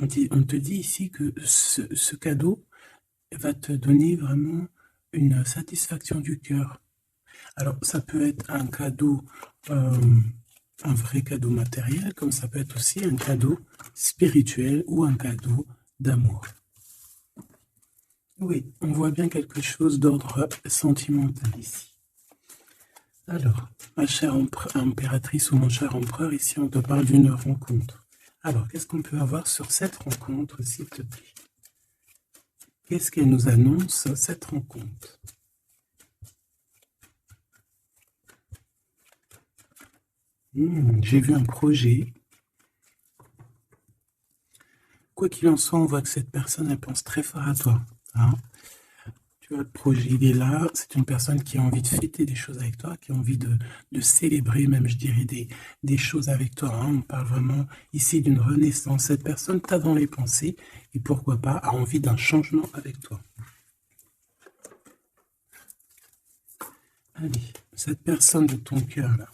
on te dit ici que ce cadeau va te donner vraiment une satisfaction du cœur. Alors, ça peut être un cadeau, un vrai cadeau matériel, comme ça peut être aussi un cadeau spirituel ou un cadeau d'amour. Oui, on voit bien quelque chose d'ordre sentimental ici. Alors, ma chère impératrice ou mon cher empereur, ici on te parle d'une rencontre. Alors, qu'est-ce qu'on peut avoir sur cette rencontre, s'il te plaît? Qu'est-ce qu'elle nous annonce, cette rencontre? J'ai vu un projet. Quoi qu'il en soit, on voit que cette personne, elle pense très fort à toi. Hein. Tu vois, le projet, il est là. C'est une personne qui a envie de fêter des choses avec toi, qui a envie de célébrer même, je dirais, des choses avec toi. Hein. On parle vraiment ici d'une renaissance. Cette personne t'a dans les pensées et pourquoi pas a envie d'un changement avec toi. Allez, cette personne de ton cœur, là,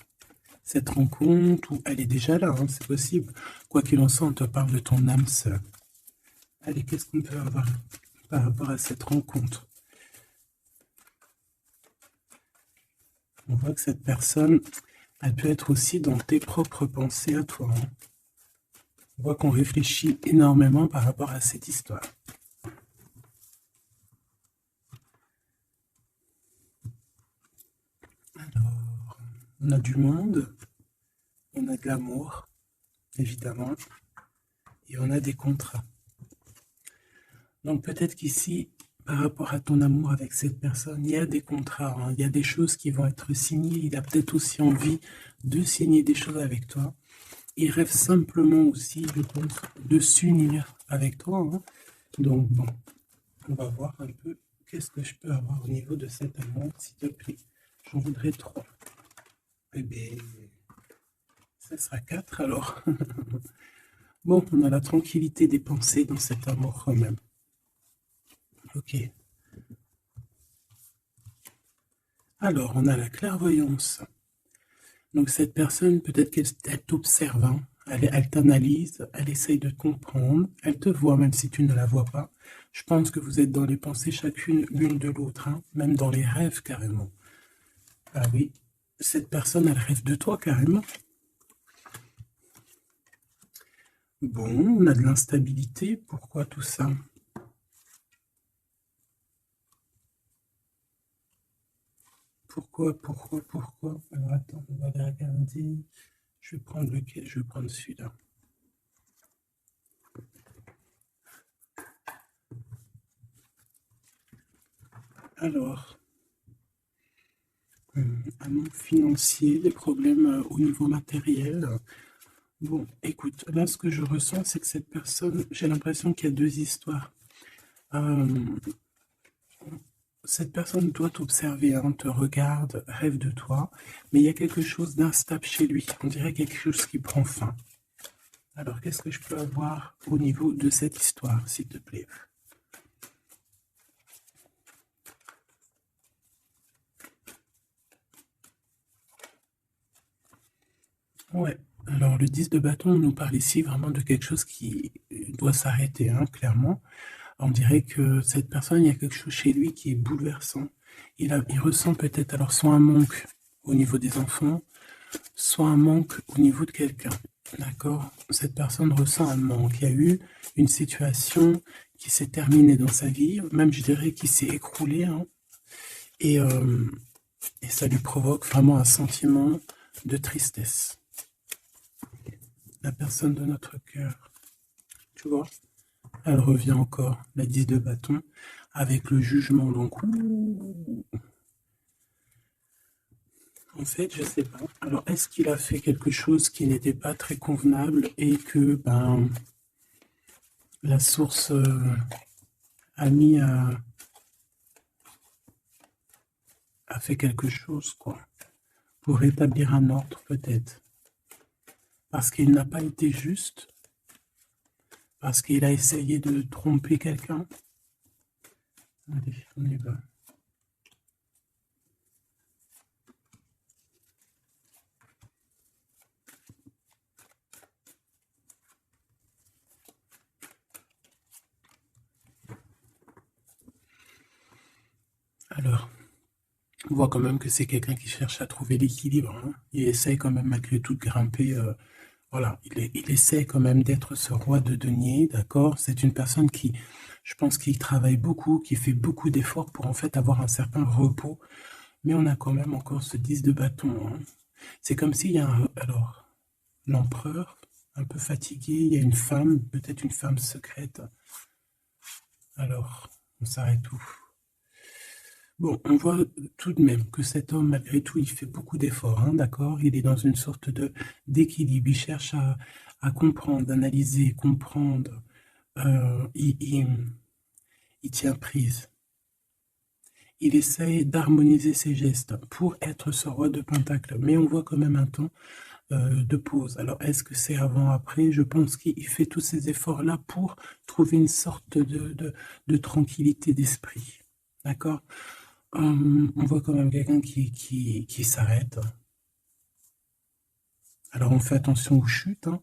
cette rencontre, ou elle est déjà là, hein, c'est possible. Quoi qu'il en soit, on te parle de ton âme sœur. Allez, qu'est-ce qu'on peut avoir par rapport à cette rencontre? On voit que cette personne, elle peut être aussi dans tes propres pensées à toi. Hein. On voit qu'on réfléchit énormément par rapport à cette histoire. Alors, on a du monde, on a de l'amour, évidemment, et on a des contrats. Donc peut-être qu'ici, par rapport à ton amour avec cette personne, il y a des contrats, hein, il y a des choses qui vont être signées, il a peut-être aussi envie de signer des choses avec toi. Il rêve simplement aussi, je pense, de s'unir avec toi. Hein. Donc bon, on va voir un peu qu'est-ce que je peux avoir au niveau de cet amour, s'il te plaît. J'en voudrais 3. Eh bien, ça sera 4 alors. Bon, on a la tranquillité des pensées dans cet amour quand même. Ok. Alors, on a la clairvoyance. Donc cette personne, peut-être qu'elle t'observe, hein. Elle t'analyse, elle essaye de te comprendre, elle te voit même si tu ne la vois pas. Je pense que vous êtes dans les pensées chacune l'une de l'autre, hein, même dans les rêves carrément. Ah oui, cette personne, elle rêve de toi carrément. Bon, on a de l'instabilité, pourquoi tout ça? Pourquoi? Alors attends, on va les regarder. Je vais prendre lequel? Je vais prendre celui-là. Alors, un manque financier, des problèmes au niveau matériel. Bon, écoute, là, ce que je ressens, c'est que cette personne, j'ai l'impression qu'il y a deux histoires. Euh, cette personne doit t'observer, hein, te regarde, rêve de toi, mais il y a quelque chose d'instable chez lui. On dirait quelque chose qui prend fin. Alors, qu'est-ce que je peux avoir au niveau de cette histoire, s'il te plaît? Ouais. Alors, le 10 de bâton nous parle ici vraiment de quelque chose qui doit s'arrêter, hein, clairement. On dirait que cette personne, il y a quelque chose chez lui qui est bouleversant. Il ressent peut-être alors soit un manque au niveau des enfants, soit un manque au niveau de quelqu'un. D'accord? Cette personne ressent un manque. Il y a eu une situation qui s'est terminée dans sa vie, même je dirais qui s'est écroulée, hein, et, euh, et ça lui provoque vraiment un sentiment de tristesse. La personne de notre cœur, tu vois? Elle revient encore, la 10 de bâton, avec le jugement. Donc, en fait, je sais pas. Alors, est-ce qu'il a fait quelque chose qui n'était pas très convenable et que ben, la source a mis a fait quelque chose, quoi, pour rétablir un ordre, peut-être. Parce qu'il n'a pas été juste, parce qu'il a essayé de tromper quelqu'un. Allez, on y va. Alors, on voit quand même que c'est quelqu'un qui cherche à trouver l'équilibre, hein. Il essaye quand même malgré tout de grimper. Voilà, il essaie quand même d'être ce roi de denier, d'accord? C'est une personne qui, je pense, qui travaille beaucoup, qui fait beaucoup d'efforts pour en fait avoir un certain repos. Mais on a quand même encore ce 10 de bâton, hein. C'est comme s'il y a alors, l'empereur, un peu fatigué, il y a une femme, peut-être une femme secrète. Alors, on s'arrête où? Bon, on voit tout de même que cet homme, malgré tout, il fait beaucoup d'efforts, hein, d'accord? Il est dans une sorte d'équilibre, il cherche à comprendre, analyser, comprendre. Il tient prise. Il essaye d'harmoniser ses gestes pour être ce roi de Pentacle, mais on voit quand même un temps de pause. Alors, est-ce que c'est avant, après? Je pense qu'il fait tous ces efforts-là pour trouver une sorte de tranquillité d'esprit. D'accord? On voit quand même quelqu'un qui s'arrête. Alors, on fait attention aux chutes, hein.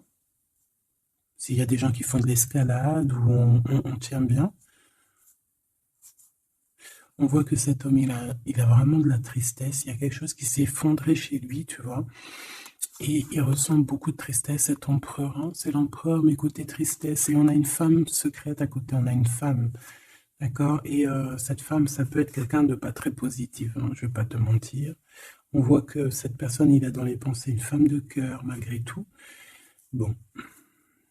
S'il y a des gens qui font de l'escalade ou on tient bien. On voit que cet homme, il a vraiment de la tristesse. Il y a quelque chose qui s'est effondré chez lui, tu vois. Et il ressent beaucoup de tristesse, cet empereur, hein. C'est l'empereur, mais côté tristesse. Et on a une femme secrète à côté, on a une femme, d'accord? Et cette femme, ça peut être quelqu'un de pas très positif, hein, je vais pas te mentir. On voit que cette personne, il a dans les pensées une femme de cœur, malgré tout. Bon,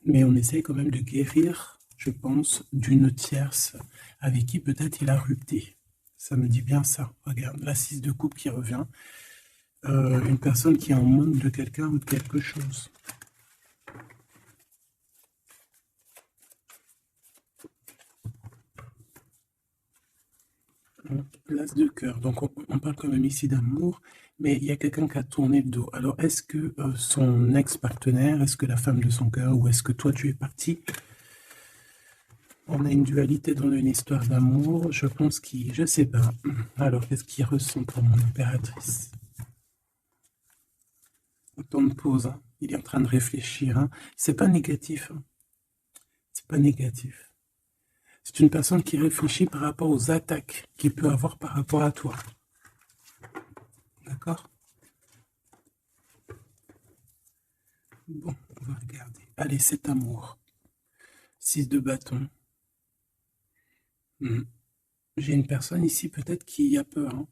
mais on essaie quand même de guérir, je pense, d'une tierce avec qui peut-être il a rupté. Ça me dit bien ça. Regarde, la 6 de coupe qui revient. Une personne qui est en manque de quelqu'un ou de quelque chose. L'as de cœur. Donc on parle quand même ici d'amour, mais il y a quelqu'un qui a tourné le dos. Alors est-ce que son ex-partenaire, est-ce que la femme de son cœur, ou est-ce que toi tu es parti? On a une dualité dans une histoire d'amour. Je pense qu'il... Je sais pas. Alors qu'est-ce qu'il ressent pour mon impératrice? Temps de pause, hein. Il est en train de réfléchir, hein. C'est pas négatif, hein. C'est pas négatif. C'est une personne qui réfléchit par rapport aux attaques qu'il peut avoir par rapport à toi. D'accord? Bon, on va regarder. Allez, cet amour. 6 de bâton. J'ai une personne ici peut-être qui a peur, hein.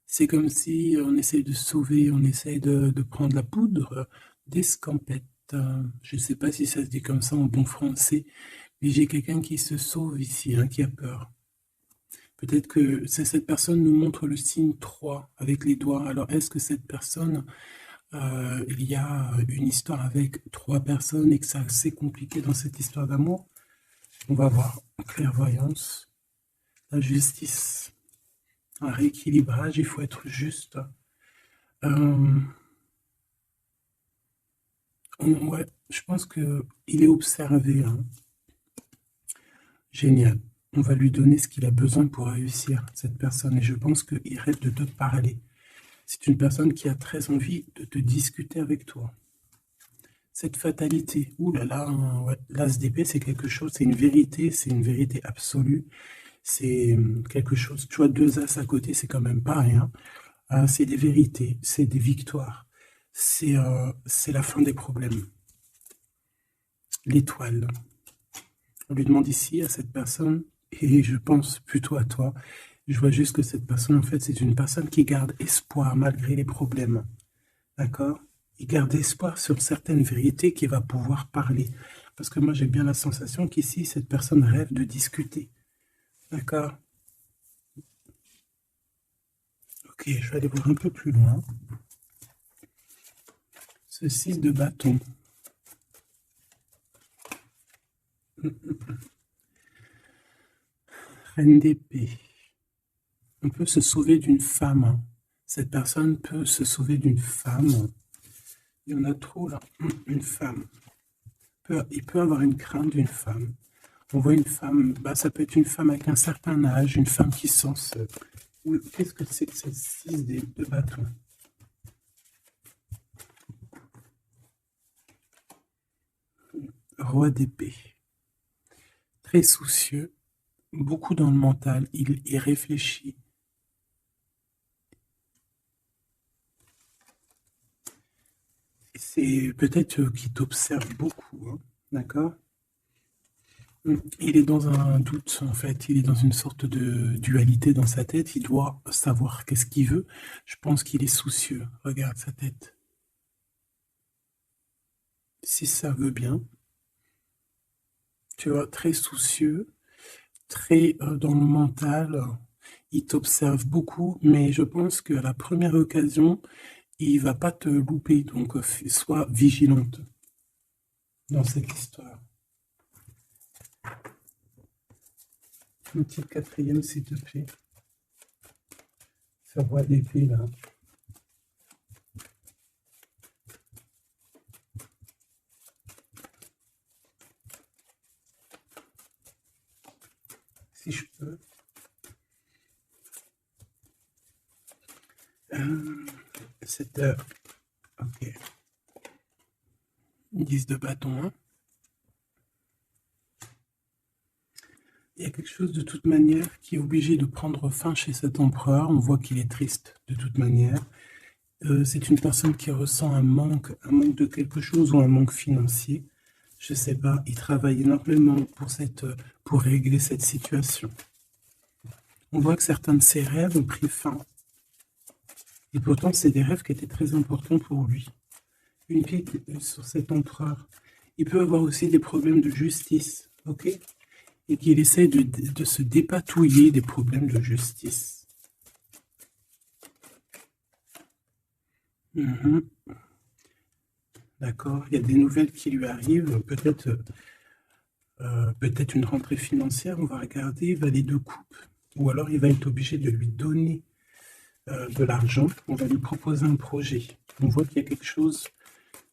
C'est comme si on essaye de sauver, on essaye de prendre la poudre d'escampette. Je ne sais pas si ça se dit comme ça en bon français, mais j'ai quelqu'un qui se sauve ici, hein, qui a peur. Peut-être que cette personne nous montre le signe 3 avec les doigts. Alors, est-ce que cette personne, il y a une histoire avec 3 personnes et que c'est assez compliqué dans cette histoire d'amour? On va voir. Clairvoyance, la justice, un rééquilibrage, il faut être juste. Ouais, je pense qu'il est observé, hein. Génial. On va lui donner ce qu'il a besoin pour réussir, cette personne. Et je pense qu'il rêve de te parler. C'est une personne qui a très envie de te discuter avec toi. Cette fatalité, ouh là là, ouais, l'as d'épée, c'est quelque chose, c'est une vérité absolue. C'est quelque chose, tu vois, 2 as à côté, c'est quand même pas rien. C'est des vérités, c'est des victoires. C'est la fin des problèmes. L'étoile. On lui demande ici à cette personne, et je pense plutôt à toi, je vois juste que cette personne, en fait, c'est une personne qui garde espoir malgré les problèmes. D'accord? Il garde espoir sur certaines vérités qu'il va pouvoir parler. Parce que moi, j'ai bien la sensation qu'ici, cette personne rêve de discuter. D'accord? Ok, je vais aller voir un peu plus loin. Ce 6 de bâton. Reine d'épée. On peut se sauver d'une femme. Cette personne peut se sauver d'une femme. Il y en a trop là. Une femme. Il peut avoir une crainte d'une femme. On voit une femme, bah, ça peut être une femme avec un certain âge, une femme qui sent seule. Oui, qu'est-ce que c'est que cette 6 de bâton? Roi d'épée. Très soucieux, beaucoup dans le mental, il réfléchit. C'est peut-être qu'il t'observe beaucoup, hein, d'accord? Il est dans un doute, en fait. Il est dans une sorte de dualité dans sa tête. Il doit savoir qu'est-ce qu'il veut. Je pense qu'il est soucieux. Regarde sa tête. Si ça veut bien, tu vois, très soucieux, très dans le mental. Il t'observe beaucoup, mais je pense qu'à la première occasion, il va pas te louper. Donc, sois vigilante dans cette histoire. Une petite quatrième, s'il te plaît. Ce roi d'épée, là. Si je peux. Cette heure. Ok. 10 de bâton, hein. Il y a quelque chose de toute manière qui est obligé de prendre fin chez cet empereur. On voit qu'il est triste de toute manière. C'est une personne qui ressent un manque de quelque chose ou un manque financier. Je ne sais pas, il travaille énormément pour régler cette situation. On voit que certains de ses rêves ont pris fin. Et pourtant, c'est des rêves qui étaient très importants pour lui. Une pique sur cet empereur. Il peut avoir aussi des problèmes de justice, ok? Et qu'il essaie de se dépatouiller des problèmes de justice. D'accord, il y a des nouvelles qui lui arrivent, peut-être une rentrée financière, on va regarder, valet de coupe, ou alors il va être obligé de lui donner de l'argent, on va lui proposer un projet. On voit qu'il y a quelque chose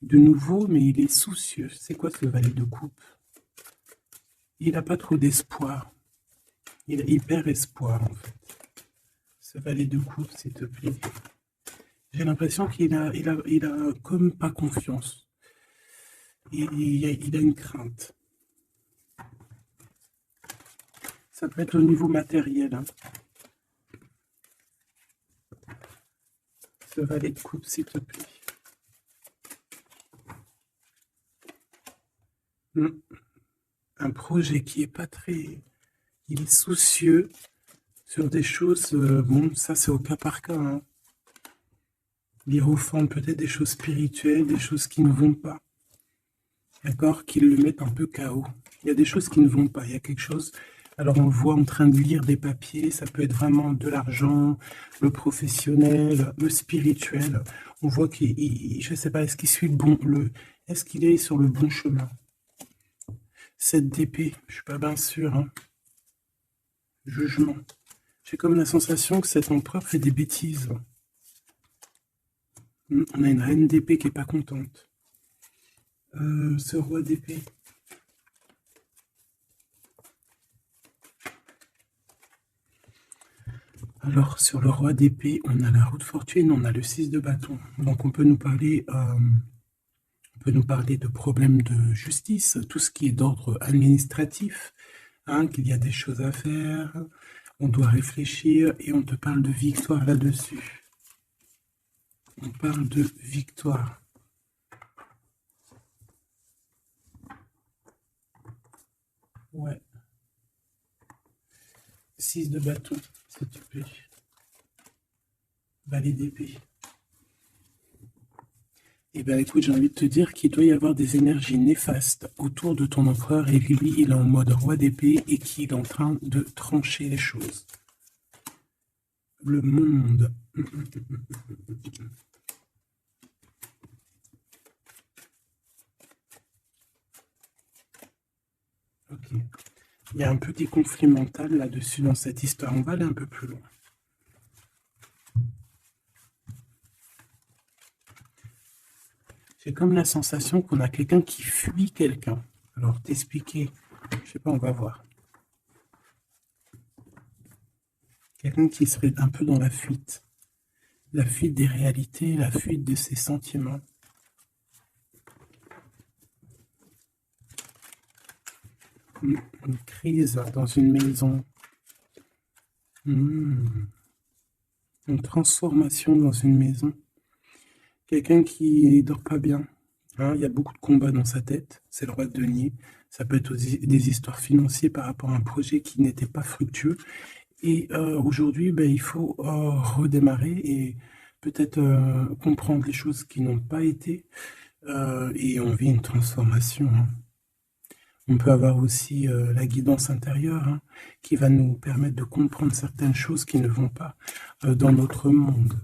de nouveau, mais il est soucieux. C'est quoi ce valet de coupe? Il n'a pas trop d'espoir. Il a hyper espoir, en fait. Ce valet de coupe, s'il te plaît. J'ai l'impression qu'il a comme pas confiance. Il a une crainte. Ça peut être au niveau matériel. Hein. Ce valet de coupe, s'il te plaît. Un projet qui est pas très... Il est soucieux sur des choses... bon, ça c'est au cas par cas. Hein. L'hiérophante, peut-être des choses spirituelles, des choses qui ne vont pas. D'accord? Qui le mettent un peu KO. Il y a des choses qui ne vont pas. Il y a quelque chose... Alors on le voit en train de lire des papiers, ça peut être vraiment de l'argent, le professionnel, le spirituel. On voit qu'il, je ne sais pas, est-ce qu'il suit est-ce qu'il est sur le bon chemin? Cette d'épée, je suis pas bien sûr. Hein. Jugement. J'ai comme la sensation que cet empereur fait des bêtises. On a une reine d'épée qui est pas contente. Ce roi d'épée. Alors, sur le roi d'épée, on a la roue de fortune, on a le 6 de bâton. Donc, on peut nous parler de problèmes de justice, tout ce qui est d'ordre administratif, hein, qu'il y a des choses à faire, on doit réfléchir et on te parle de victoire là-dessus. On parle de victoire. Ouais. 6 de bâton, s'il te plaît. Valet d'épée. Eh bien, écoute, j'ai envie de te dire qu'il doit y avoir des énergies néfastes autour de ton empereur et lui, il est en mode roi d'épée et qu'il est en train de trancher les choses. Le monde. Ok. Il y a un petit conflit mental là-dessus dans cette histoire. On va aller un peu plus loin. J'ai comme la sensation qu'on a quelqu'un qui fuit quelqu'un. Alors, t'expliquer, je sais pas, on va voir. Quelqu'un qui serait un peu dans la fuite. La fuite des réalités, la fuite de ses sentiments. Une crise dans une maison. Une transformation dans une maison. Quelqu'un qui dort pas bien, Hein, il y a beaucoup de combats dans sa tête, c'est le roi de denier. Ça peut être aussi des histoires financières par rapport à un projet qui n'était pas fructueux. Et aujourd'hui, ben, il faut redémarrer et peut-être comprendre les choses qui n'ont pas été. Et on vit une transformation, hein. On peut avoir aussi la guidance intérieure, hein, qui va nous permettre de comprendre certaines choses qui ne vont pas dans notre monde.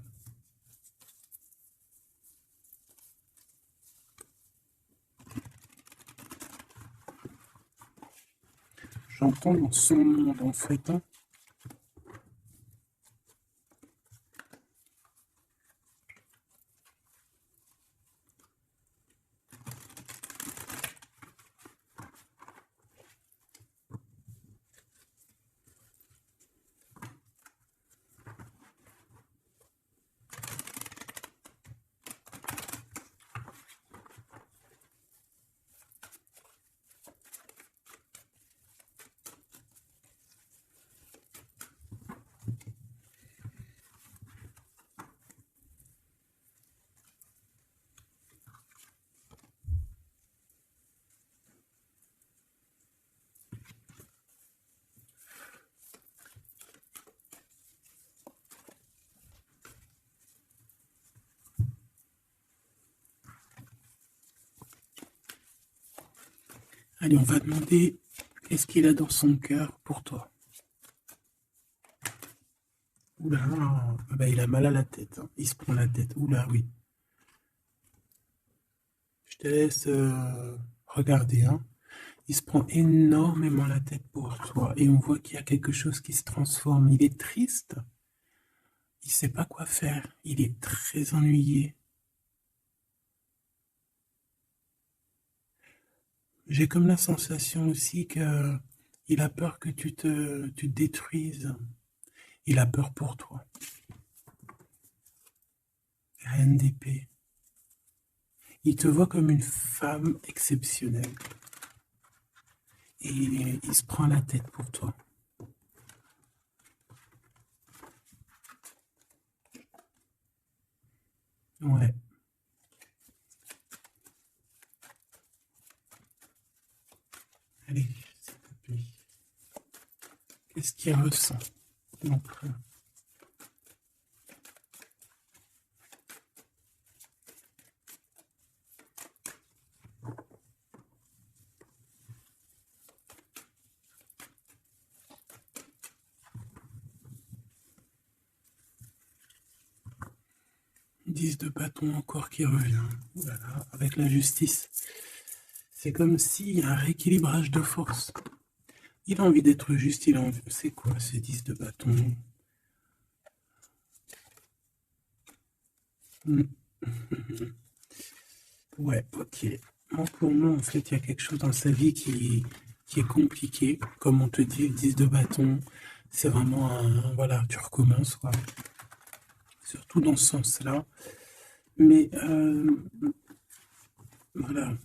J'entends dans son monde, en fait, hein. Allez, on va demander qu'est-ce qu'il a dans son cœur pour toi. Oula, bah, il a mal à la tête, hein. Il se prend la tête. Oula, oui. Je te laisse regarder, hein. Il se prend énormément la tête pour toi et on voit qu'il y a quelque chose qui se transforme. Il est triste. Il sait pas quoi faire. Il est très ennuyé. J'ai comme la sensation aussi que il a peur que tu te détruises. Il a peur pour toi. Reine d'épée. Il te voit comme une femme exceptionnelle. Et il se prend la tête pour toi. Ouais. Allez, s'il te plaît. Qu'est-ce qu'il ressent? Donc, 10 de bâton encore qui revient. Voilà, avec la justice. C'est comme s'il y a un rééquilibrage de force. Il a envie d'être juste, il a envie... C'est quoi ces 10 de bâton? Ouais, ok. Moi, pour moi, en fait, il y a quelque chose dans sa vie qui est compliqué. Comme on te dit, le 10 de bâton, c'est vraiment un... Voilà, tu recommences, quoi. Surtout dans ce sens-là. Mais, voilà,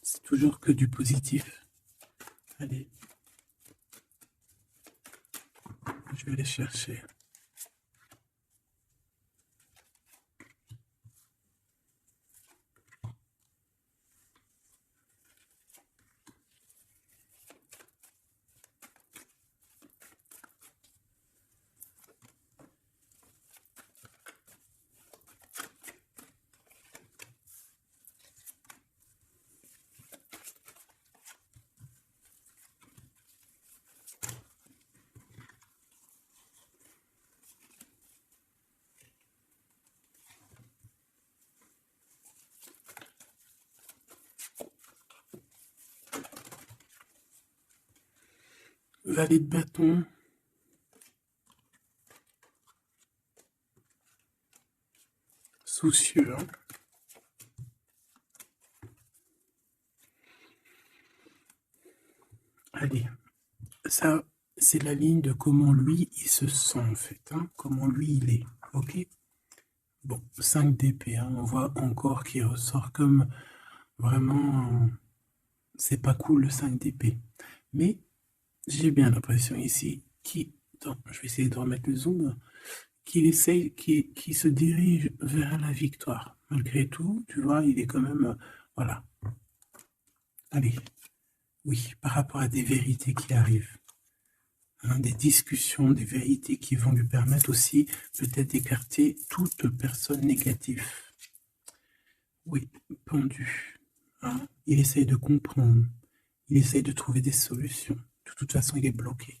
c'est toujours que du positif. Allez, je vais aller chercher. Valet de bâton. Soucieux, hein. Allez, ça, c'est la ligne de comment lui, il se sent, en fait, hein, comment lui, il est, ok? Bon, 5 d'épée, hein, on voit encore qu'il ressort comme vraiment... C'est pas cool, le 5 d'épée. Mais j'ai bien l'impression ici qu'il... Attends, je vais essayer de remettre le zoom. Qu'il essaye, qu'il se dirige vers la victoire. Malgré tout, tu vois, il est quand même... Voilà. Allez. Oui, par rapport à des vérités qui arrivent. Hein, des discussions, des vérités qui vont lui permettre aussi peut-être d'écarter toute personne négative. Oui, pendu. Hein, il essaye de comprendre. Il essaye de trouver des solutions. De toute façon, il est bloqué.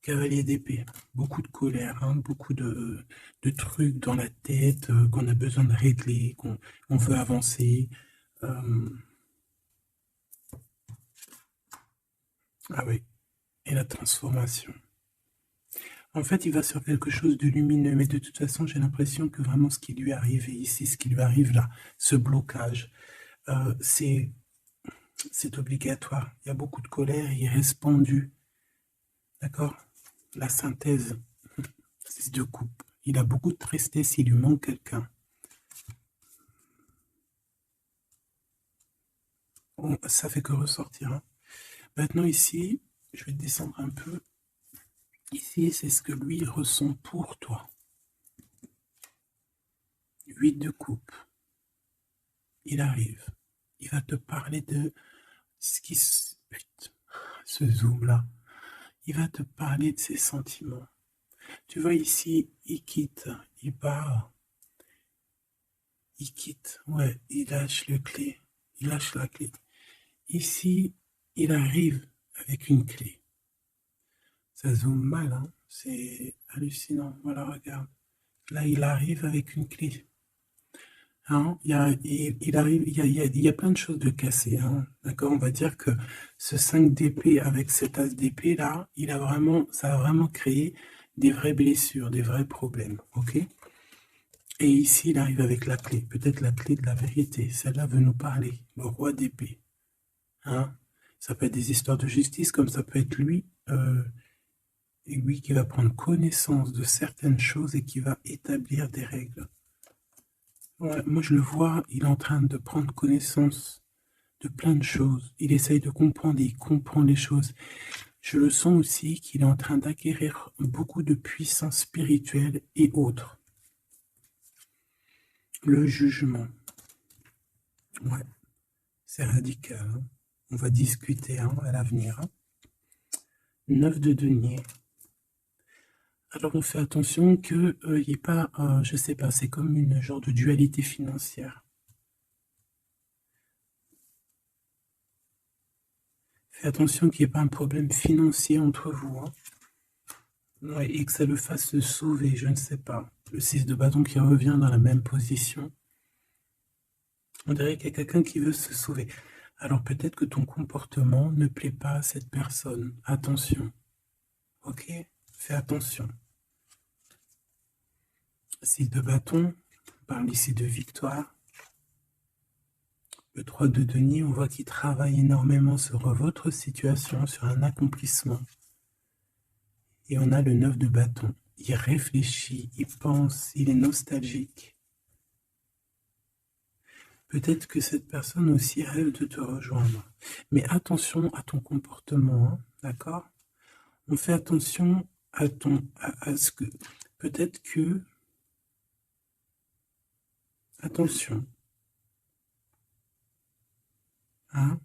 Cavalier d'épée, beaucoup de colère, hein, beaucoup de trucs dans la tête qu'on a besoin de régler, qu'on veut avancer. Ah oui, et la transformation. En fait, il va sur quelque chose de lumineux, mais de toute façon, j'ai l'impression que vraiment ce qui lui arrive ici, ce qui lui arrive là, ce blocage, c'est obligatoire. Il y a beaucoup de colère, il reste pendu. D'accord? La synthèse, 6 de coupe. Il a beaucoup de tristesse, il lui manque quelqu'un. Bon, ça fait que ressortir. Hein. Maintenant ici, je vais descendre un peu. Ici, c'est ce que lui ressent pour toi. 8 de coupe. Il arrive. Il va te parler de ce qui se... Putain, ce zoom-là. Il va te parler de ses sentiments. Tu vois ici, il quitte, il part. Il quitte, ouais, il lâche le clé. Il lâche la clé. Ici, il arrive avec une clé. Ça zoome mal, hein. C'est hallucinant. Voilà, regarde. Là, il arrive avec une clé. Hein, il arrive, il y a plein de choses de cassées. Hein, d'accord, on va dire que ce 5 d'épée avec cet as d'épée là, ça a vraiment créé des vraies blessures, des vrais problèmes. Ok. Et ici, il arrive avec la clé, peut-être la clé de la vérité. Celle-là veut nous parler. Le roi d'épée. Hein, ça peut être des histoires de justice, comme ça peut être lui. Et lui qui va prendre connaissance de certaines choses et qui va établir des règles. Ouais, moi je le vois, il est en train de prendre connaissance de plein de choses. Il essaye de comprendre et il comprend les choses. Je le sens aussi qu'il est en train d'acquérir beaucoup de puissance spirituelle et autres. Le jugement. Ouais, c'est radical. Hein. On va discuter hein, à l'avenir. Hein. 9 de denier. Alors on fait attention qu'il n'y ait pas, je sais pas, c'est comme une genre de dualité financière. Fais attention qu'il n'y ait pas un problème financier entre vous. Hein. Ouais, et que ça le fasse se sauver, je ne sais pas. Le 6 de bâton qui revient dans la même position. On dirait qu'il y a quelqu'un qui veut se sauver. Alors peut-être que ton comportement ne plaît pas à cette personne. Attention. Ok? Fais attention. 6 de bâton, on parle ici de victoire. Le 3 de denier, on voit qu'il travaille énormément sur votre situation, sur un accomplissement. Et on a le 9 de bâton. Il réfléchit, il pense, il est nostalgique. Peut-être que cette personne aussi rêve de te rejoindre. Mais attention à ton comportement, hein, d'accord? On fait attention à ce que... Peut-être que... Attention. Hein?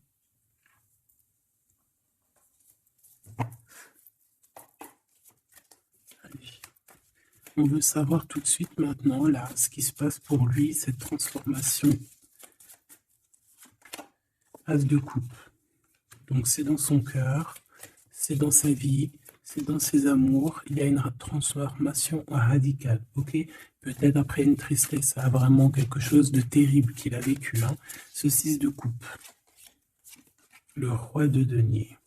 On veut savoir tout de suite maintenant, là, ce qui se passe pour lui, cette transformation. As de coupe. Donc c'est dans son cœur, c'est dans sa vie, c'est dans ses amours. Il y a une transformation radicale, ok? Peut-être après une tristesse, ça a vraiment quelque chose de terrible qu'il a vécu. Hein. Ce 6 de coupe. Le roi de denier.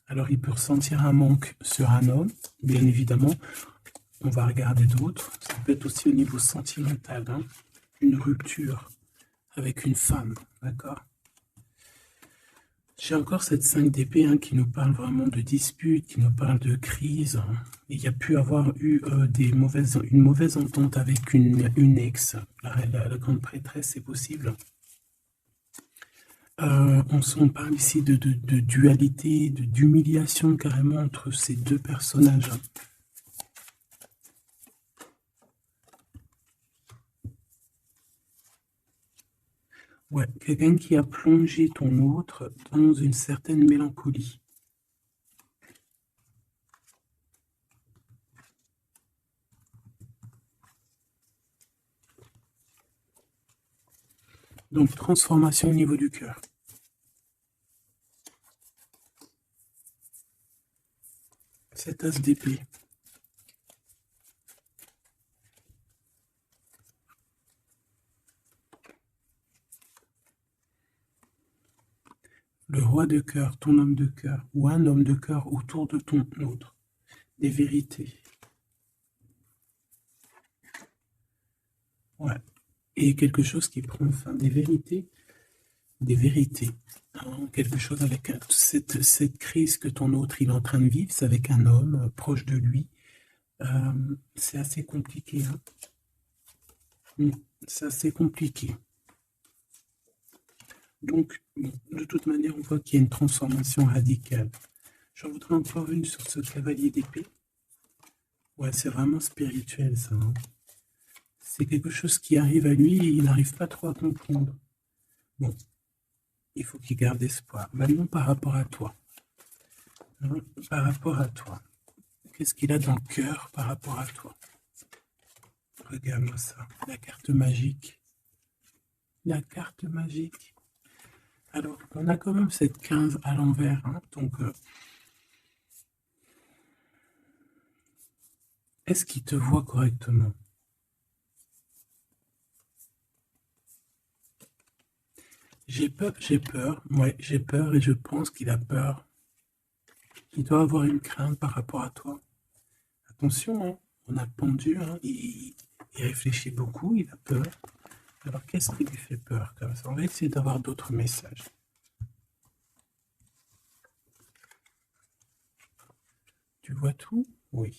Alors il peut ressentir un manque sur un homme, bien évidemment. On va regarder d'autres. Ça peut être aussi au niveau sentimental, hein, une rupture avec une femme, d'accord? J'ai encore cette 5 d'épée hein, qui nous parle vraiment de dispute, qui nous parle de crise. Hein. Il y a pu avoir eu une mauvaise entente avec une ex. La grande prêtresse, c'est possible. On parle ici de dualité, d'humiliation carrément entre ces deux personnages. Hein. Ouais, quelqu'un qui a plongé ton autre dans une certaine mélancolie. Donc, transformation au niveau du cœur. Cet as d'épée. Le roi de cœur, ton homme de cœur, ou un homme de cœur autour de ton autre. Des vérités. Ouais. Et quelque chose qui prend fin. Des vérités. Des vérités. Hein, quelque chose avec cette crise que ton autre il est en train de vivre, c'est avec un homme proche de lui. C'est assez compliqué. Hein. C'est assez compliqué. Donc, bon, de toute manière, on voit qu'il y a une transformation radicale. J'en voudrais encore une sur ce cavalier d'épée. Ouais, c'est vraiment spirituel, ça. Hein. C'est quelque chose qui arrive à lui et il n'arrive pas trop à comprendre. Bon, il faut qu'il garde espoir. Maintenant, par rapport à toi. Hein, par rapport à toi. Qu'est-ce qu'il a dans le cœur par rapport à toi? Regarde-moi ça. La carte magique. La carte magique. Alors, on a quand même cette 15 à l'envers. Hein, donc, est-ce qu'il te voit correctement? J'ai peur, ouais, j'ai peur et je pense qu'il a peur. Il doit avoir une crainte par rapport à toi. Attention, hein, on a pendu, hein, il réfléchit beaucoup, il a peur. Alors qu'est-ce qui lui fait peur comme ça? On va essayer d'avoir d'autres messages. Tu vois tout? Oui.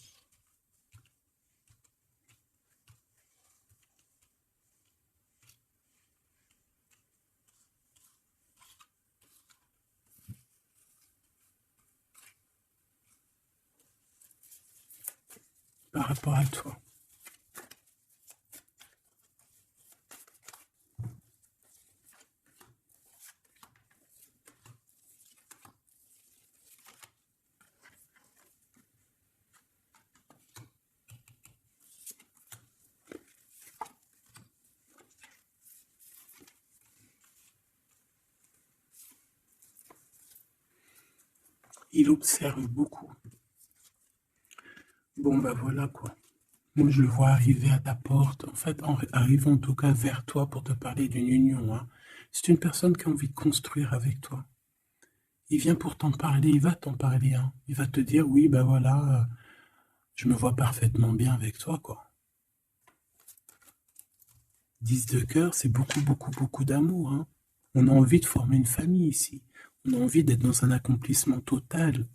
Par rapport à toi. Il observe beaucoup. Bon, bah voilà quoi. Moi, je le vois arriver à ta porte, en fait, arrivant en tout cas vers toi pour te parler d'une union. Hein. C'est une personne qui a envie de construire avec toi. Il vient pour t'en parler, il va t'en parler. Hein. Il va te dire, oui, ben voilà, je me vois parfaitement bien avec toi, quoi. 10 de cœur, c'est beaucoup, beaucoup, beaucoup d'amour. Hein. On a envie de former une famille ici. On a envie d'être dans un accomplissement total.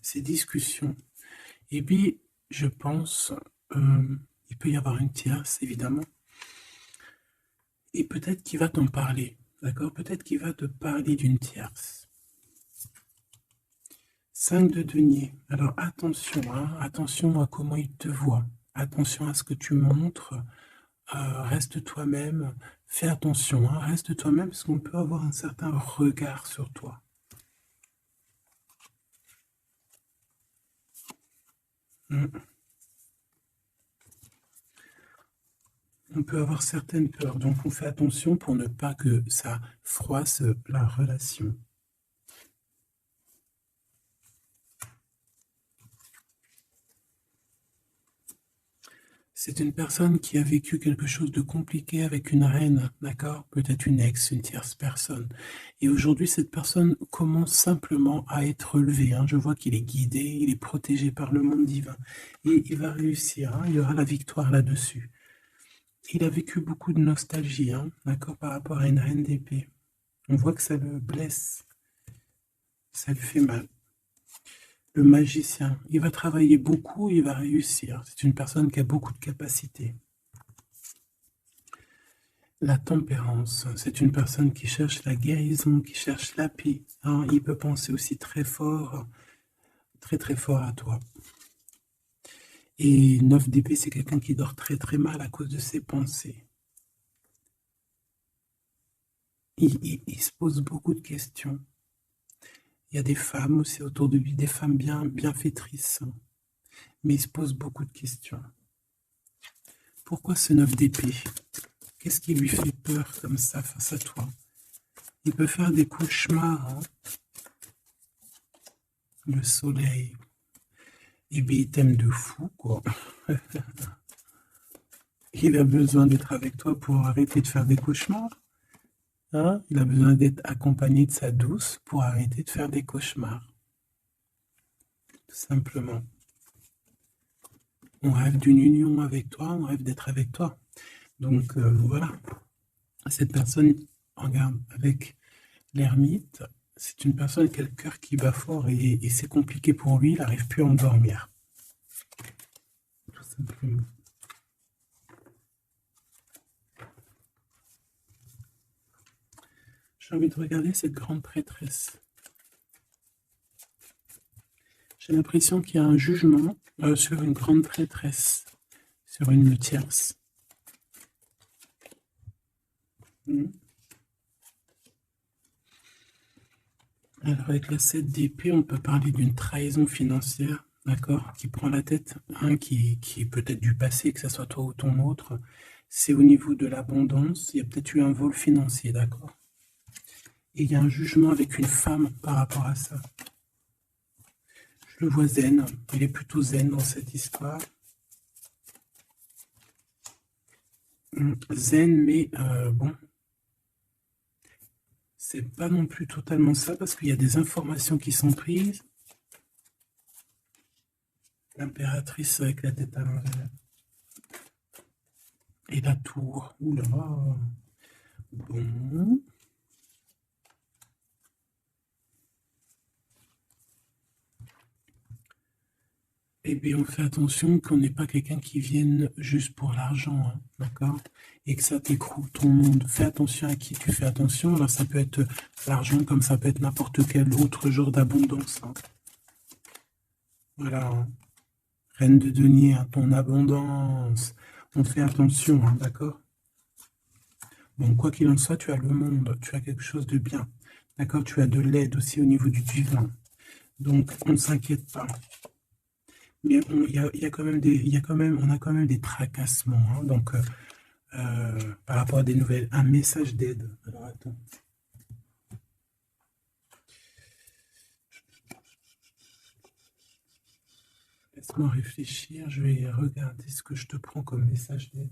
Ces discussions. Et puis, je pense, il peut y avoir une tierce, évidemment. Et peut-être qu'il va t'en parler. D'accord? Peut-être qu'il va te parler d'une tierce. 5 de denier. Alors attention, hein, attention à comment il te voit. Attention à ce que tu montres. Reste toi-même. Fais attention, hein, reste toi-même parce qu'on peut avoir un certain regard sur toi. On peut avoir certaines peurs, donc on fait attention pour ne pas que ça froisse la relation. C'est une personne qui a vécu quelque chose de compliqué avec une reine, d'accord? Peut-être une ex, une tierce personne. Et aujourd'hui, cette personne commence simplement à être relevée. Hein. Je vois qu'il est guidé, il est protégé par le monde divin. Et il va réussir, hein. Il y aura la victoire là-dessus. Il a vécu beaucoup de nostalgie, hein, d'accord, par rapport à une reine d'épée. On voit que ça le blesse, ça lui fait mal. Le magicien, il va travailler beaucoup, il va réussir. C'est une personne qui a beaucoup de capacités. La tempérance, c'est une personne qui cherche la guérison, qui cherche la paix. Hein, il peut penser aussi très fort, très très fort à toi. Et 9 d'épée, c'est quelqu'un qui dort très très mal à cause de ses pensées. il se pose beaucoup de questions. Il y a des femmes aussi autour de lui, des femmes bienfaitrices, mais il se pose beaucoup de questions. Pourquoi ce 9 d'épée? Qu'est-ce qui lui fait peur comme ça face à toi? Il peut faire des cauchemars, hein. Le soleil. Eh bien, il t'aime de fou, quoi. Il a besoin d'être avec toi pour arrêter de faire des cauchemars. Hein? Il a besoin d'être accompagné de sa douce pour arrêter de faire des cauchemars. Tout simplement. On rêve d'une union avec toi, on rêve d'être avec toi. Donc voilà. Cette personne, regarde, avec l'ermite, c'est une personne qui a le cœur qui bat fort et c'est compliqué pour lui, il n'arrive plus à endormir. Tout simplement. J'ai envie de regarder cette grande prêtresse. J'ai l'impression qu'il y a un jugement sur une grande prêtresse, sur une tierce. Alors avec la 7 d'épée, on peut parler d'une trahison financière, d'accord, qui prend la tête, hein, qui est peut-être du passé, que ce soit toi ou ton autre. C'est au niveau de l'abondance, il y a peut-être eu un vol financier, d'accord. Et il y a un jugement avec une femme par rapport à ça. Je le vois zen, il est plutôt zen dans cette histoire. Zen, mais bon, c'est pas non plus totalement ça, parce qu'il y a des informations qui sont prises. L'impératrice avec la tête à l'envers. Et la tour. Oula. Bon. Eh bien, on fait attention qu'on n'ait pas quelqu'un qui vienne juste pour l'argent, hein, d'accord? Et que ça t'écroule ton monde. Fais attention à qui tu fais attention. Alors, ça peut être l'argent comme ça peut être n'importe quel autre genre d'abondance. Hein. Voilà. Hein. Reine de denier, hein, ton abondance. On fait attention, hein, d'accord? Bon, quoi qu'il en soit, tu as le monde. Tu as quelque chose de bien. D'accord? Tu as de l'aide aussi au niveau du divin. Donc, on ne s'inquiète pas. Mais il y a quand même on a quand même des tracassements, hein, donc par rapport à des nouvelles, un message d'aide. Alors attends. Laisse-moi réfléchir, je vais regarder ce que je te prends comme message d'aide.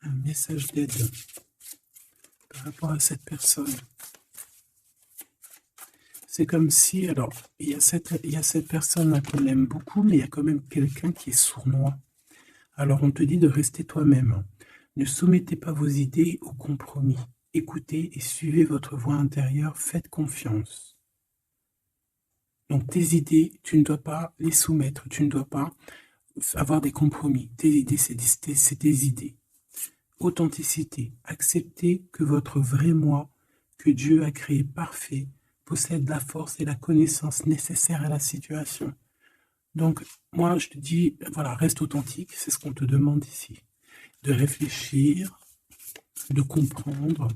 Un message d'aide par rapport à cette personne. C'est comme si, alors, il y a cette personne-là qu'on aime beaucoup, mais il y a quand même quelqu'un qui est sournois. Alors, on te dit de rester toi-même. Ne soumettez pas vos idées au compromis. Écoutez et suivez votre voix intérieure, faites confiance. Donc, tes idées, tu ne dois pas les soumettre, tu ne dois pas avoir des compromis. Tes idées, c'est tes idées. Authenticité. Acceptez que votre vrai moi, que Dieu a créé parfait, possède la force et la connaissance nécessaires à la situation. Donc, moi, je te dis, voilà, reste authentique, c'est ce qu'on te demande ici. De réfléchir, de comprendre.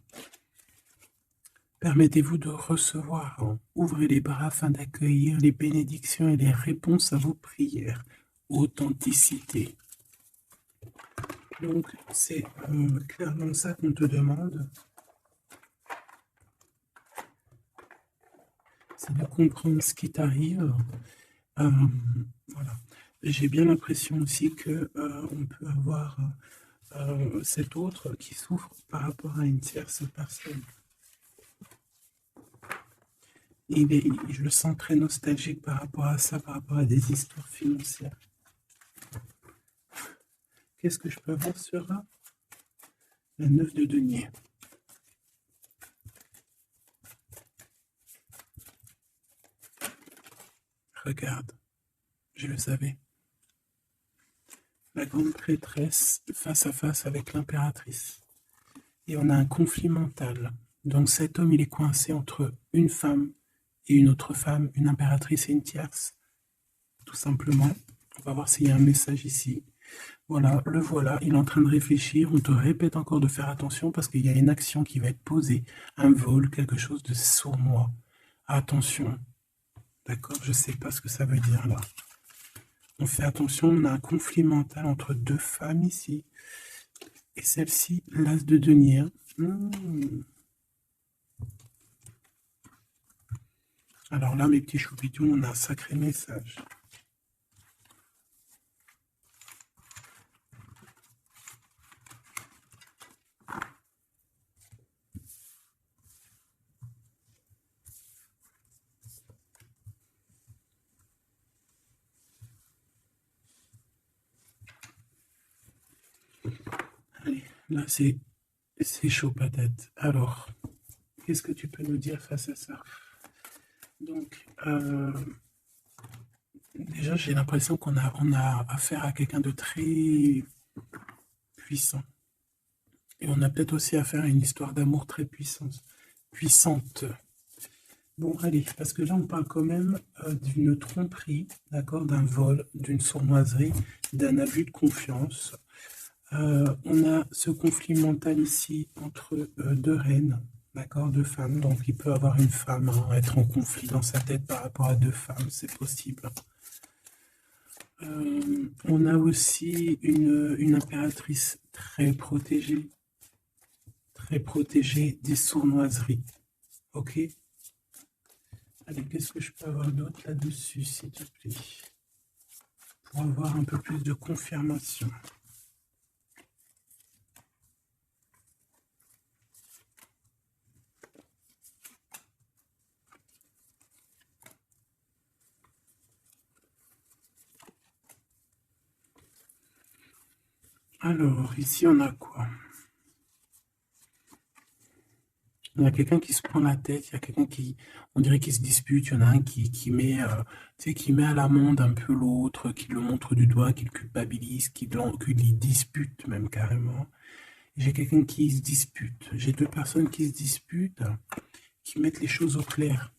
Permettez-vous de recevoir. Ouvrez les bras afin d'accueillir les bénédictions et les réponses à vos prières. Authenticité. Donc, c'est clairement ça qu'on te demande. C'est de comprendre ce qui t'arrive. Voilà. J'ai bien l'impression aussi que on peut avoir cet autre qui souffre par rapport à une tierce personne. Et je le sens très nostalgique par rapport à ça, par rapport à des histoires financières. Qu'est-ce que je peux voir sur la 9 de denier? Regarde, je le savais. La grande prêtresse face à face avec l'impératrice. Et on a un conflit mental. Donc cet homme, il est coincé entre une femme et une autre femme, une impératrice et une tierce. tout simplement. On va voir s'il y a un message ici. Voilà, le voilà, il est en train de réfléchir. On te répète encore de faire attention parce qu'il y a une action qui va être posée. Un vol, quelque chose de sournois. Attention. D'accord, je ne sais pas ce que ça veut dire là. On fait attention, on a un conflit mental entre deux femmes ici. Et celle-ci, l'as de denier. Alors là, mes petits choupitous, on a un sacré message. Allez, là, c'est chaud patate. Alors, qu'est-ce que tu peux nous dire face à ça? Donc, déjà, j'ai l'impression qu'on a affaire à quelqu'un de très puissant. Et on a peut-être aussi affaire à une histoire d'amour très puissante. Bon, allez, parce que là, on parle quand même d'une tromperie, d'accord, d'un vol, d'une sournoiserie, d'un abus de confiance. On a ce conflit mental ici entre deux reines, d'accord, deux femmes. Donc, il peut avoir une femme, être en conflit dans sa tête par rapport à deux femmes, c'est possible. On a aussi une impératrice très protégée des sournoiseries. Ok? Allez, qu'est-ce que je peux avoir d'autre là-dessus, s'il te plaît? Pour avoir un peu plus de confirmation. Alors, ici, on a quoi? Il y a quelqu'un qui se prend la tête, il y a quelqu'un qui, on dirait qu'il se dispute, il y en a un qui met, qui met à l'amende un peu l'autre, qui le montre du doigt, qui le culpabilise, qui le dispute même carrément. J'ai quelqu'un qui se dispute. J'ai deux personnes qui se disputent, qui mettent les choses au clair.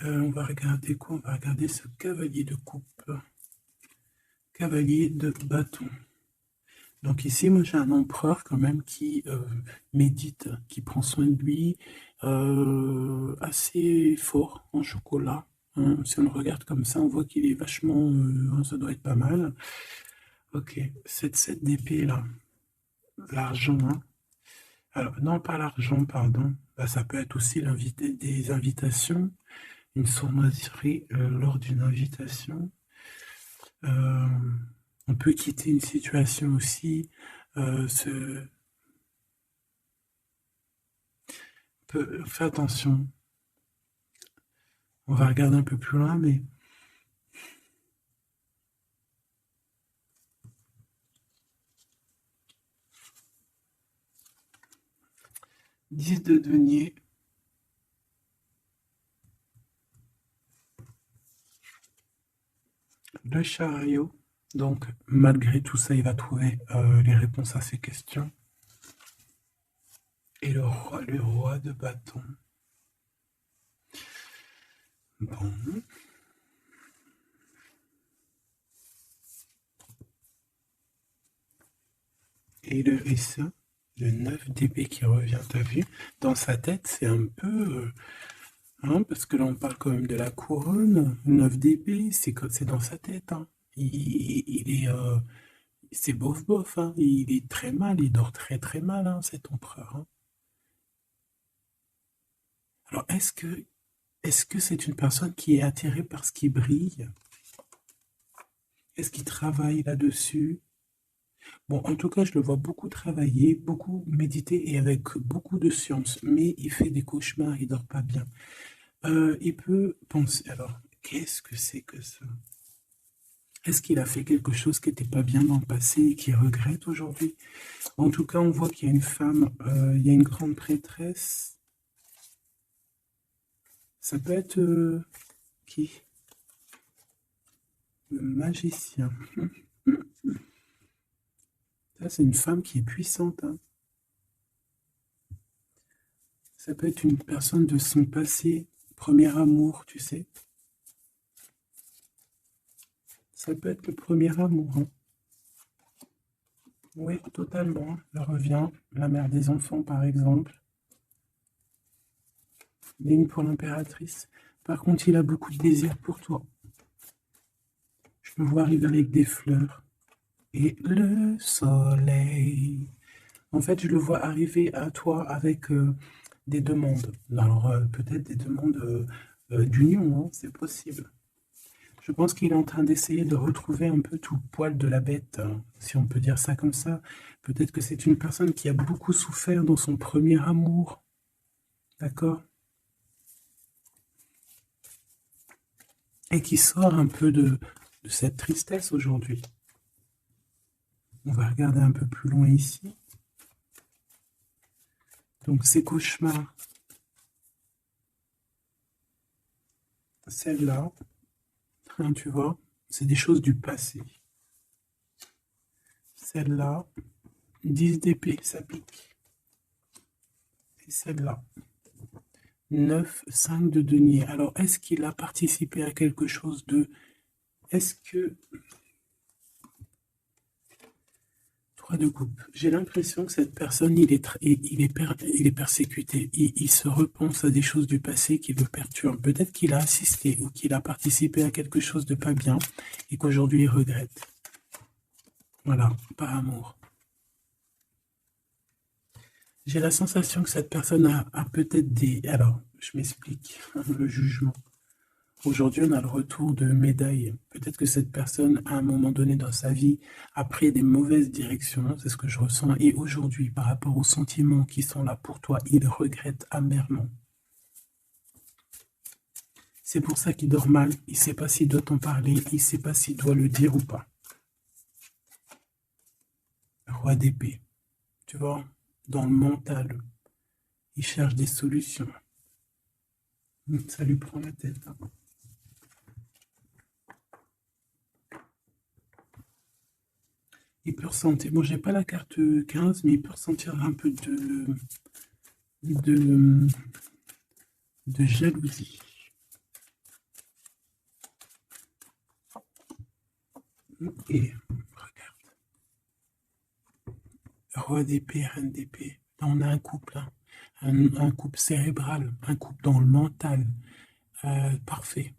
On va regarder quoi? On va regarder ce cavalier de coupe. Cavalier de bâton. Donc ici, moi j'ai un empereur quand même qui médite, qui prend soin de lui, assez fort en chocolat. Hein. Si on le regarde comme ça, on voit qu'il est vachement... ça doit être pas mal. Ok, cette 7 d'épée là, l'argent. Hein. Alors, non, pas l'argent, pardon. Bah, ça peut être aussi des invitations, une sournoiserie lors d'une invitation. On peut quitter une situation aussi. Fais attention. On va regarder un peu plus loin, mais... « 10 de denier. Le chariot. Donc, malgré tout ça, il va trouver les réponses à ses questions. Et le roi de bâton. Bon. Et le RSA, le 9 d'épée qui revient, t'as vu? Dans sa tête, c'est un peu... parce que là, on parle quand même de la couronne. 9 d'épée, c'est dans sa tête. Hein. Il est... c'est bof. Hein. Il est très mal, il dort très mal, hein, cet empereur. Hein. Alors, est-ce que c'est une personne qui est attirée par ce qui brille? Est-ce qu'il travaille là-dessus? Bon, en tout cas, je le vois beaucoup travailler, beaucoup méditer et avec beaucoup de science, mais il fait des cauchemars, il dort pas bien. Il peut penser, alors, qu'est-ce que c'est que ça? Est-ce qu'il a fait quelque chose qui n'était pas bien dans le passé et qu'il regrette aujourd'hui? En tout cas, on voit qu'il y a une femme, il y a une grande prêtresse. Ça peut être qui? Le magicien. Ça, c'est une femme qui est puissante. Hein. Ça peut être une personne de son passé, premier amour, tu sais. Ça peut être le premier amour, hein. Oui, totalement. Elle revient. La mère des enfants, par exemple. Ligne pour l'impératrice. Par contre, il a beaucoup de désir pour toi. Je le vois arriver avec des fleurs. Et le soleil. En fait, je le vois arriver à toi avec des demandes. Alors, peut-être des demandes d'union, hein, c'est possible. Je pense qu'il est en train d'essayer de retrouver un peu tout le poil de la bête, hein, si on peut dire ça comme ça. Peut-être que c'est une personne qui a beaucoup souffert dans son premier amour. D'accord? Et qui sort un peu de cette tristesse aujourd'hui. On va regarder un peu plus loin ici. Donc, ces cauchemars. Celle-là, hein, tu vois, c'est des choses du passé. Celle-là, 10 d'épée, ça pique. Et celle-là, 9, 5 de denier. Alors, est-ce qu'il a participé à quelque chose de... Est-ce que... 3 de coupe. J'ai l'impression que cette personne, il est persécuté. Il se repense à des choses du passé qui le perturbent. Peut-être qu'il a assisté ou qu'il a participé à quelque chose de pas bien et qu'aujourd'hui il regrette. Voilà, par amour. J'ai la sensation que cette personne a peut-être des... Alors, je m'explique, le jugement. Aujourd'hui, on a le retour de médaille. Peut-être que cette personne, à un moment donné dans sa vie, a pris des mauvaises directions, c'est ce que je ressens. Et aujourd'hui, par rapport aux sentiments qui sont là pour toi, il regrette amèrement. C'est pour ça qu'il dort mal. Il ne sait pas s'il doit t'en parler. Il ne sait pas s'il doit le dire ou pas. Roi d'épée. Tu vois, dans le mental, il cherche des solutions. Ça lui prend la tête, hein. Il peut ressentir, bon, j'ai pas la carte 15, mais il peut ressentir un peu de, de jalousie. Et regarde, roi d'épée, reine d'épée. Là, on a un couple, hein. Un couple cérébral, un couple dans le mental. Parfait.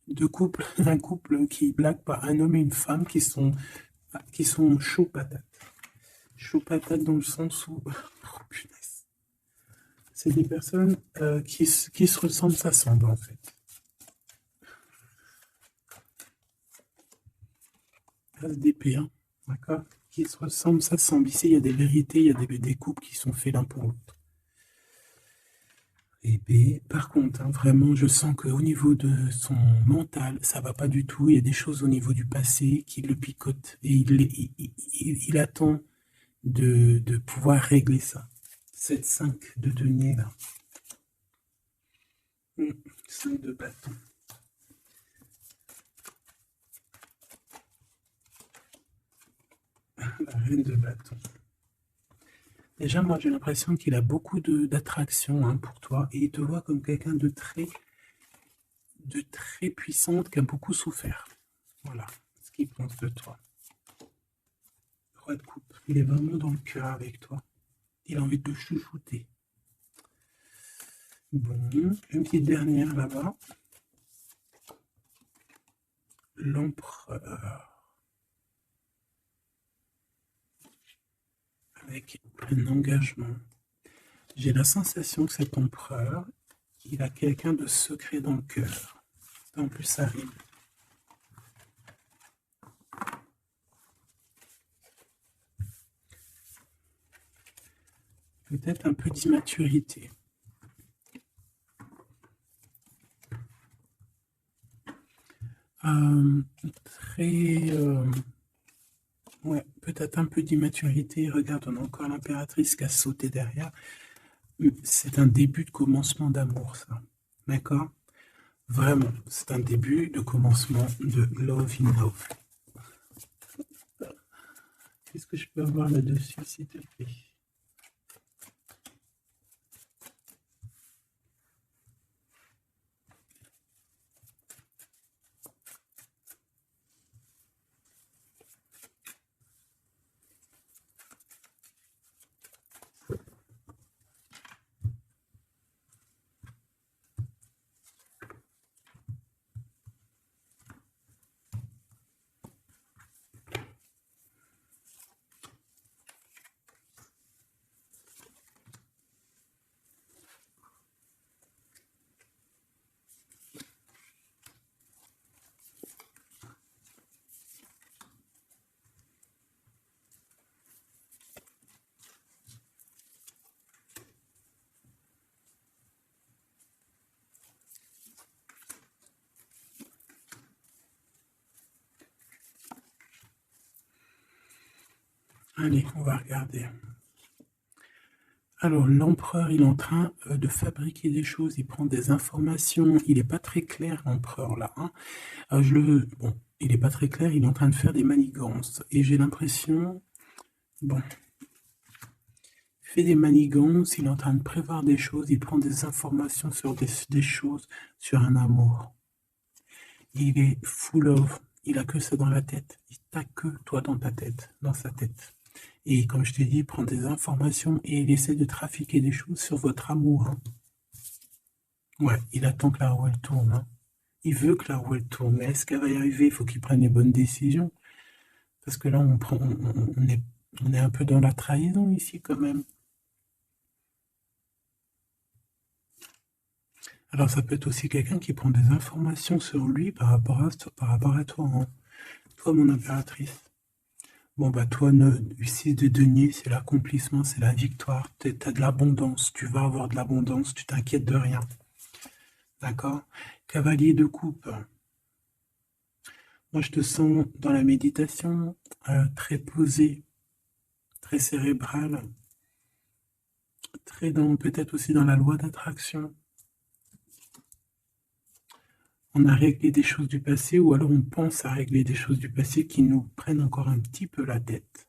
Deux couples, un couple qui blague pas, un homme et une femme qui sont chauds patates. Chauds patates dans le sens où, oh, punaise. C'est des personnes qui se ressemblent, s'assemblent en fait. As d'épée, hein, d'accord? Qui se ressemblent, s'assemblent. Ici, il y a des vérités, il y a des couples qui sont faits l'un pour l'autre. Et B, par contre, hein, vraiment, je sens qu'au niveau de son mental, ça va pas du tout. Il y a des choses au niveau du passé qui le picotent. Et il attend de pouvoir régler ça. Cette 5 de denier, là. 5 de bâton. La reine de bâton. Déjà, moi, j'ai l'impression qu'il a beaucoup d'attraction, hein, pour toi. Et il te voit comme quelqu'un de très puissante qui a beaucoup souffert. Voilà ce qu'il pense de toi. Roi de coupe. Il est vraiment dans le cœur avec toi. Il a envie de te chouchouter. Bon, une petite dernière là-bas. L'empereur. Avec un engagement. J'ai la sensation que cet empereur, il a quelqu'un de secret dans le cœur. En plus, ça rime. Peut-être un peu d'immaturité. Très... ouais, peut-être un peu d'immaturité. Regarde, on a encore l'impératrice qui a sauté derrière. C'est un début de commencement d'amour, ça. D'accord? Vraiment, c'est un début de commencement de love in love. Qu'est-ce que je peux avoir là-dessus, s'il te plaît? Allez, on va regarder. Alors, l'empereur, il est en train de fabriquer des choses, il prend des informations, il n'est pas très clair, l'empereur, là. Hein. Bon, il n'est pas très clair, il est en train de faire des manigances. Et j'ai l'impression, bon, il fait des manigances, il est en train de prévoir des choses, il prend des informations sur des choses, sur un amour. Il est full of, il a que ça dans la tête, il t'a que toi dans ta tête, dans sa tête. Et comme je t'ai dit, il prend des informations et il essaie de trafiquer des choses sur votre amour. Hein. Ouais, il attend que la roue elle tourne. Hein. Il veut que la roue elle tourne. Mais est-ce qu'elle va y arriver? Il faut qu'il prenne les bonnes décisions. Parce que là, on est un peu dans la trahison ici quand même. Alors ça peut être aussi quelqu'un qui prend des informations sur lui par rapport à toi. Hein. Toi, mon impératrice. Bon, bah toi, 6 de denier, c'est l'accomplissement, c'est la victoire. Tu as de l'abondance, tu vas avoir de l'abondance, tu t'inquiètes de rien. D'accord? Cavalier de coupe. Moi, je te sens dans la méditation, très posé, très cérébral, très peut-être aussi dans la loi d'attraction. On a réglé des choses du passé, ou alors on pense à régler des choses du passé qui nous prennent encore un petit peu la tête.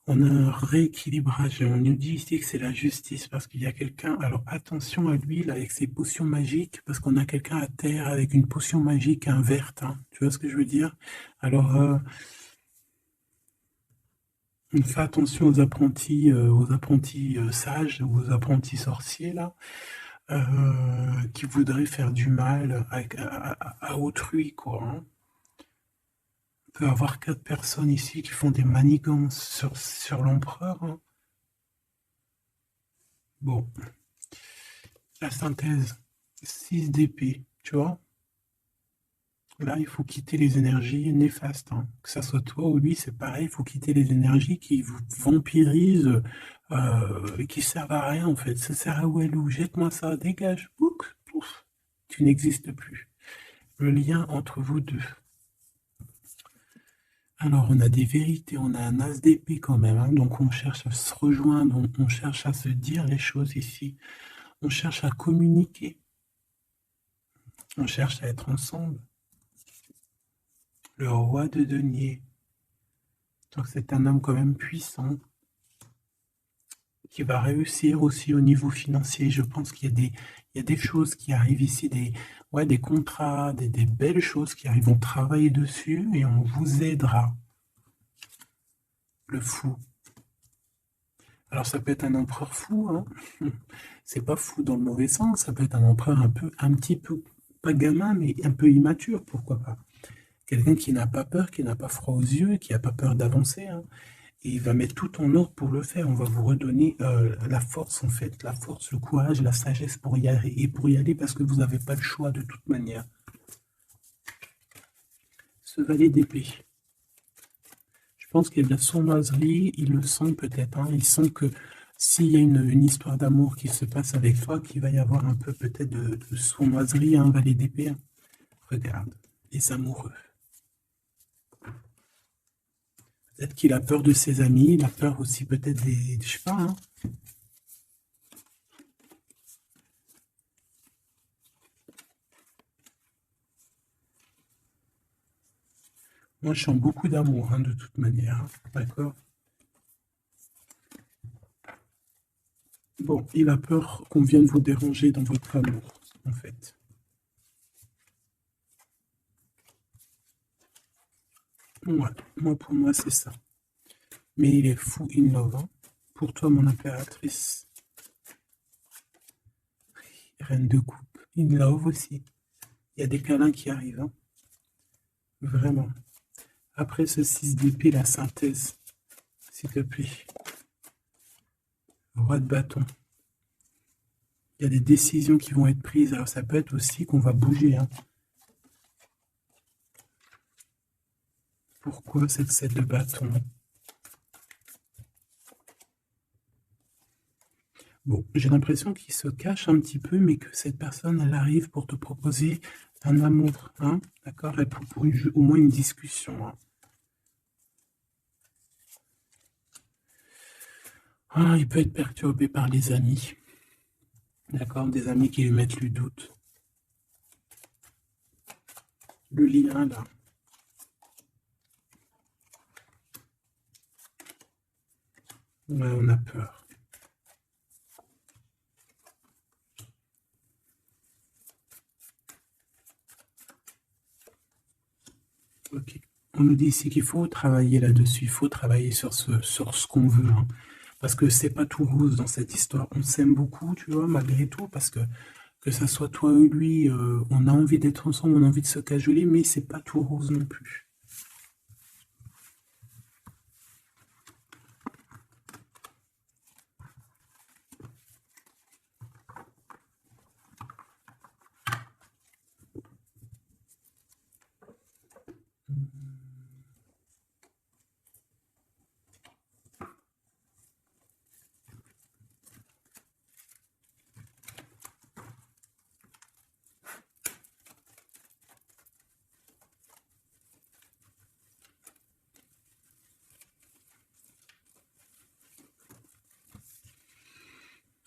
On a un rééquilibrage. On nous dit ici que c'est la justice parce qu'il y a quelqu'un. Alors attention à lui là avec ses potions magiques parce qu'on a quelqu'un à terre avec une potion magique verte. Hein. Tu vois ce que je veux dire? Alors on fait attention aux apprentis sages ou aux apprentis sorciers là qui voudraient faire du mal à autrui quoi. Hein. On peut avoir 4 personnes ici qui font des manigances sur l'empereur. Hein. Bon. La synthèse, 6 d'épée, tu vois. Là, il faut quitter les énergies néfastes. Hein. Que ça soit toi ou lui, c'est pareil, il faut quitter les énergies qui vous vampirisent, et qui servent à rien en fait. Ça sert à Walou, jette-moi ça, dégage, pouf, pouf, tu n'existes plus. Le lien entre vous deux. Alors, on a des vérités, on a un as d'épée quand même, hein, donc on cherche à se rejoindre, on cherche à se dire les choses ici, on cherche à communiquer, on cherche à être ensemble. Le roi de denier, donc c'est un homme quand même puissant, qui va réussir aussi au niveau financier. Je pense qu'il y a des choses qui arrivent ici, des contrats, des belles choses qui arrivent. On travaille dessus et on vous aidera. Le fou. Alors ça peut être un empereur fou, hein. C'est pas fou dans le mauvais sens, ça peut être un empereur un petit peu, pas gamin, mais un peu immature, pourquoi pas. Quelqu'un qui n'a pas peur, qui n'a pas froid aux yeux, qui n'a pas peur d'avancer, hein. Et il va mettre tout en ordre pour le faire. On va vous redonner la force, en fait, la force, le courage, la sagesse pour y aller. Et pour y aller parce que vous n'avez pas le choix de toute manière. Ce valet d'épée. Je pense qu'il y a de la sournoiserie, il le sent peut-être. Hein. Il sent que s'il y a une histoire d'amour qui se passe avec toi, qu'il va y avoir un peu peut-être de sournoiserie, un valet d'épée. Hein. Regarde, les amoureux. Peut-être qu'il a peur de ses amis, il a peur aussi peut-être des je sais pas, hein. Moi, je sens beaucoup d'amour, hein, de toute manière, hein, d'accord? Bon, il a peur qu'on vienne vous déranger dans votre amour, en fait. Ouais, pour moi, c'est ça. Mais il est fou in love. Hein. Pour toi, mon impératrice. Reine de coupe. In love aussi. Il y a des câlins qui arrivent. Hein. Vraiment. Après ce 6 d'épée, la synthèse. S'il te plaît. Roi de bâton. Il y a des décisions qui vont être prises. Alors ça peut être aussi qu'on va bouger. Hein. Pourquoi cette 7 de bâton? Bon, j'ai l'impression qu'il se cache un petit peu, mais que cette personne, elle arrive pour te proposer un amour, hein, d'accord? Et pour au moins une discussion. Hein. Ah, il peut être perturbé par les amis. D'accord, des amis qui lui mettent le doute. Le lien, là. Ouais, on a peur. Ok. On nous dit ici qu'il faut travailler là-dessus, il faut travailler sur ce qu'on veut, hein. Parce que c'est pas tout rose dans cette histoire. On s'aime beaucoup, tu vois, malgré tout, parce que ça soit toi ou lui, on a envie d'être ensemble, on a envie de se cajoler, mais c'est pas tout rose non plus.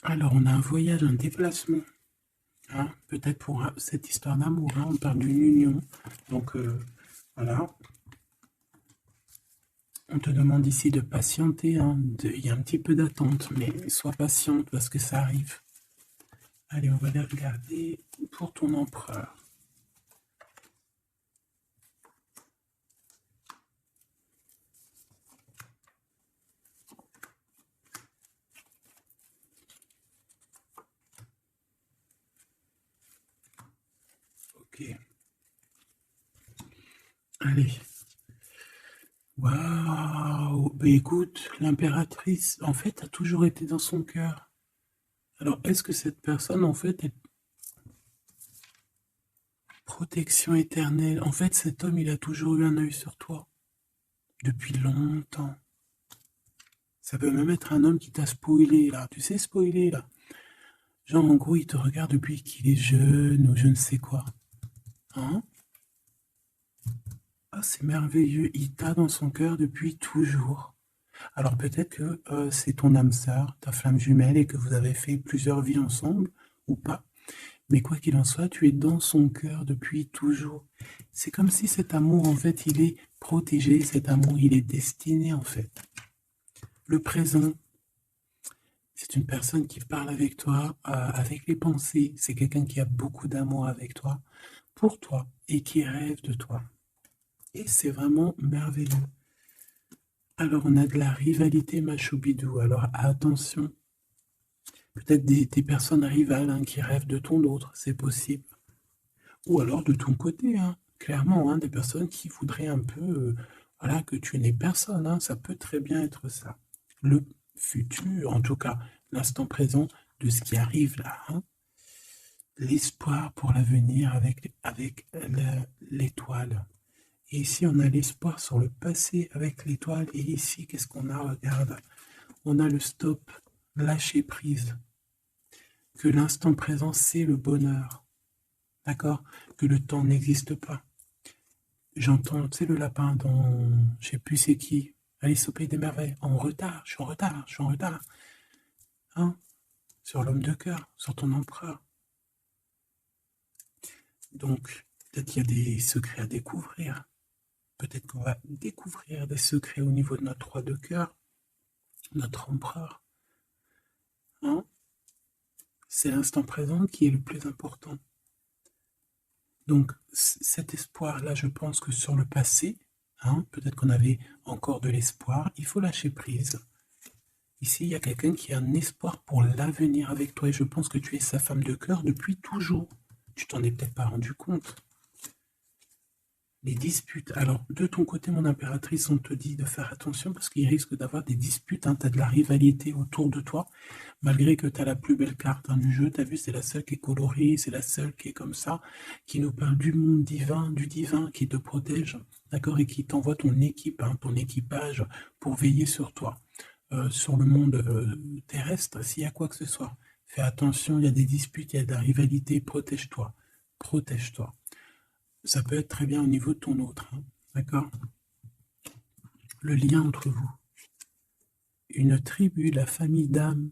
Alors, on a un voyage, un déplacement. Hein, peut-être pour cette histoire d'amour, hein, on parle d'une union. Donc, voilà. On te demande ici de patienter, hein, il y a un petit peu d'attente, mais sois patiente parce que ça arrive. Allez, on va aller regarder pour ton empereur. Ok. Allez. Waouh! Bah écoute, l'impératrice, en fait, a toujours été dans son cœur. Alors, est-ce que cette personne, en fait, est protection éternelle? En fait, cet homme, il a toujours eu un œil sur toi. Depuis longtemps. Ça peut même être un homme qui t'a spoilé, là. Tu sais, spoiler, là. Genre, en gros, il te regarde depuis qu'il est jeune ou je ne sais quoi. Hein? Ah, c'est merveilleux. Il t'a dans son cœur depuis toujours. Alors peut-être que c'est ton âme sœur, ta flamme jumelle, et que vous avez fait plusieurs vies ensemble, ou pas. Mais quoi qu'il en soit, tu es dans son cœur depuis toujours. C'est comme si cet amour, en fait, il est protégé, cet amour, il est destiné, en fait. Le présent, c'est une personne qui parle avec toi, avec les pensées. C'est quelqu'un qui a beaucoup d'amour avec toi, pour toi, et qui rêve de toi. Et c'est vraiment merveilleux. Alors, on a de la rivalité machoubidou. Alors, attention. Peut-être des personnes rivales, hein, qui rêvent de ton autre, c'est possible. Ou alors de ton côté, hein, clairement, hein, des personnes qui voudraient un peu, voilà, que tu n'aies personne, hein, ça peut très bien être ça. Le futur, en tout cas, l'instant présent de ce qui arrive là, hein, l'espoir pour l'avenir avec l'étoile. Et ici, on a l'espoir sur le passé avec l'étoile. Et ici, qu'est-ce qu'on a? Regarde, on a le stop, lâcher prise. Que l'instant présent, c'est le bonheur. D'accord? Que le temps n'existe pas. J'entends, tu sais, le lapin dans, je sais plus c'est qui, Alice au Pays des Merveilles. En retard, je suis en retard, je suis en retard. Hein? Sur l'homme de cœur, sur ton empereur. Donc, peut-être qu'il y a des secrets à découvrir. Peut-être qu'on va découvrir des secrets au niveau de notre roi de cœur, notre empereur. Hein? C'est l'instant présent qui est le plus important. Donc cet espoir-là, je pense que sur le passé, hein, peut-être qu'on avait encore de l'espoir, il faut lâcher prise. Ici, il y a quelqu'un qui a un espoir pour l'avenir avec toi et je pense que tu es sa femme de cœur depuis toujours. Tu t'en es peut-être pas rendu compte. Les disputes. Alors, de ton côté, mon impératrice, on te dit de faire attention parce qu'il risque d'avoir des disputes. Hein, tu as de la rivalité autour de toi, malgré que tu as la plus belle carte, hein, du jeu. Tu as vu, c'est la seule qui est colorée, c'est la seule qui est comme ça, qui nous parle du monde divin, du divin, qui te protège, d'accord, et qui t'envoie ton équipe, hein, ton équipage pour veiller sur toi, sur le monde terrestre, s'il y a quoi que ce soit. Fais attention, il y a des disputes, il y a de la rivalité, protège-toi. Protège-toi. Ça peut être très bien au niveau de ton autre, hein, d'accord? Le lien entre vous. une tribu, la famille d'âme,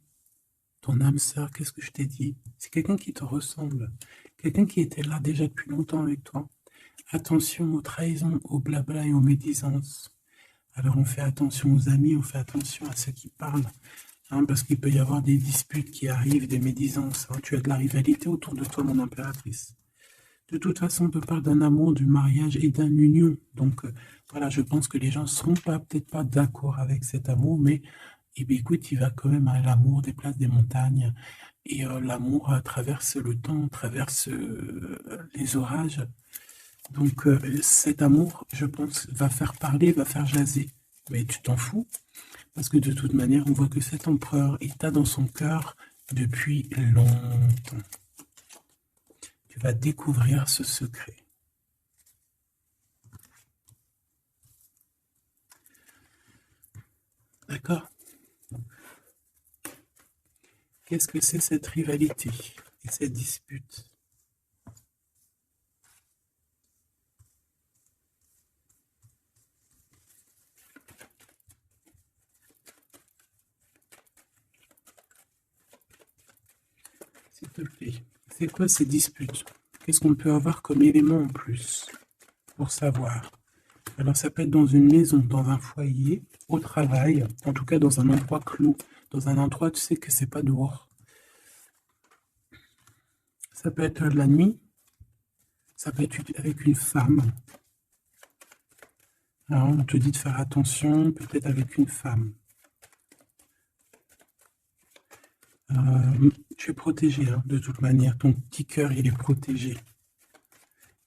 ton âme sœur, qu'est-ce que je t'ai dit? C'est quelqu'un qui te ressemble, quelqu'un qui était là déjà depuis longtemps avec toi. Attention aux trahisons, aux blabla et aux médisances. Alors on fait attention aux amis, on fait attention à ceux qui parlent, hein, parce qu'il peut y avoir des disputes qui arrivent, des médisances. Hein. Tu as de la rivalité autour de toi, mon impératrice. De toute façon, on te parle d'un amour, du mariage et d'une union. Donc, voilà, je pense que les gens ne seront peut-être pas d'accord avec cet amour, mais eh bien, écoute, il va quand même à l'amour des places des montagnes. Et l'amour traverse le temps, traverse les orages. Donc, cet amour, je pense, va faire parler, va faire jaser. Mais tu t'en fous, parce que de toute manière, on voit que cet empereur est dans son cœur depuis longtemps. Tu vas découvrir ce secret. D'accord? Qu'est-ce que c'est cette rivalité et cette dispute? S'il te plaît, c'est quoi ces disputes? Qu'est-ce qu'on peut avoir comme élément en plus pour savoir? Alors ça peut être dans une maison, dans un foyer, au travail, en tout cas dans un endroit clos, dans un endroit tu sais que c'est pas dehors. Ça peut être la nuit, ça peut être avec une femme. Alors on te dit de faire attention, peut-être avec une femme. Tu es protégé, hein, de toute manière, ton petit cœur il est protégé.